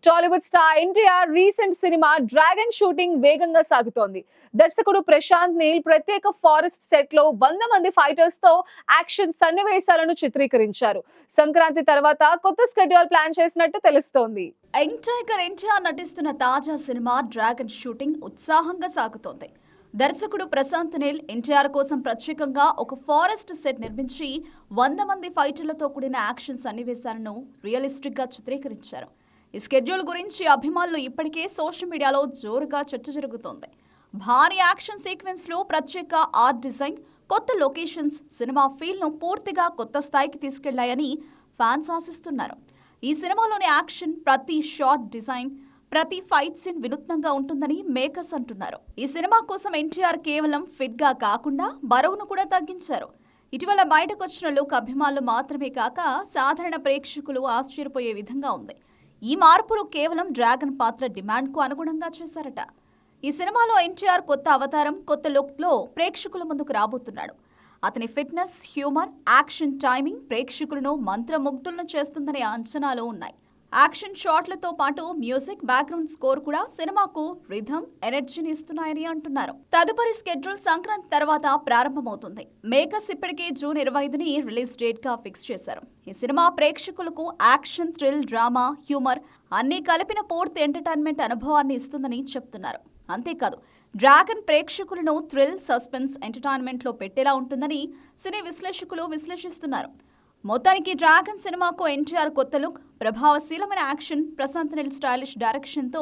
Tollywood star NTR recent cinema dragon shooting వేగంగా సాగుతోంది. దర్శకుడు ప్రశాంత్ నీల్ ప్రత్యేక ఫారెస్ట్ సెట్ లో 100 మంది ఫైటర్స్ తో యాక్షన్ సన్నివేశాలను చిత్రీకరించారు. సంక్రాంతి తర్వాత కొత్త స్కెడ్యూల్ ప్లాన్ చేసినట్టు తెలుస్తోంది. ఎన్టీఆర్ నటిస్తున్న తాజా సినిమా డ్రాగన్ షూటింగ్ ఉత్సాహంగా సాగుతోంది. దర్శకుడు ప్రశాంత్ నీల్ ఎన్టీఆర్ కోసం ప్రత్యేకంగా ఒక ఫారెస్ట్ సెట్ నిర్మించి 100 మంది ఫైటర్లతో కూడిన యాక్షన్ సన్నివేశాలను రియలిస్టిక్ గా చిత్రీకరించారు. ఈ స్కెడ్యూల్ గురించి అభిమానులు ఇప్పటికే సోషల్ మీడియాలో జోరుగా చర్చ జరుగుతోంది. భారీ యాక్షన్ సీక్వెన్స్ లో ప్రత్యేక ఆర్ట్ డిజైన్, కొత్త లొకేషన్స్ సినిమా ఫీల్ ను పూర్తిగా కొత్త స్థాయికి తీసుకెళ్లాయని ఫ్యాన్స్ ఆశిస్తున్నారు. ఈ సినిమాలోని యాక్షన్, ప్రతి షాట్ డిజైన్, ప్రతి ఫైట్ సీన్ వినూత్నంగా ఉంటుందని మేకర్స్ అంటున్నారు. ఈ సినిమా కోసం ఎన్టీఆర్ కేవలం ఫిట్ గా కాకుండా బరువును కూడా తగ్గించారు. ఇటీవల బయటకొచ్చిన లుక్ అభిమానులు మాత్రమే కాక సాధారణ ప్రేక్షకులు ఆశ్చర్యపోయే విధంగా ఉంది. ఈ మార్పులు కేవలం డ్రాగన్ పాత్ర డిమాండ్ కు అనుగుణంగా చేశారట. ఈ సినిమాలో ఎన్టీఆర్ కొత్త అవతారం, కొత్త లుక్ లో ప్రేక్షకుల ముందుకు రాబోతున్నాడు. అతని ఫిట్నెస్, హ్యూమర్, యాక్షన్ టైమింగ్ ప్రేక్షకులను మంత్రముగ్ధులను చేస్తుందనే అంచనాలు ఉన్నాయి. యాక్షన్ షాట్లతో పాటు మ్యూజిక్, బ్యాక్గ్రౌండ్ స్కోర్ కూడా సినిమాకు రిథమ్, ఎనర్జీని ఇస్తున్నాయని అంటున్నారు. తదుపరి స్కెడ్యూల్ సంక్రాంతి తర్వాత ప్రారంభమవుతుంది. మేకర్స్ ఇప్పటికే జూన్ 25ని రిలీజ్ డేట్ గా ఫిక్స్ చేశారు. ఈ సినిమా ప్రేక్షకులకు యాక్షన్, థ్రిల్, డ్రామా, హ్యూమర్ అన్నీ కలిపిన పూర్తి ఎంటర్టైన్మెంట్ అనుభవాన్ని ఇస్తుందని చెప్తున్నారు. అంతేకాదు, డ్రాగన్ ప్రేక్షకులను థ్రిల్, సస్పెన్స్, ఎంటర్టైన్మెంట్ లో పెట్టేలా ఉంటుందని సినీ విశ్లేషకులు విశ్లేషిస్తున్నారు. మొత్తానికి డ్రాగన్ సినిమాకు ఎన్టీఆర్ కొత్త లుక్, ప్రభావశీలమైన action, Prashanth Neel stylish direction తో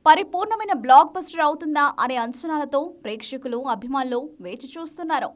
పరిపూర్ణమైన బ్లాక్ బస్టర్ అవుతుందా అనే అంచనాలతో ప్రేక్షకులు, అభిమానులు వేచి చూస్తున్నారు.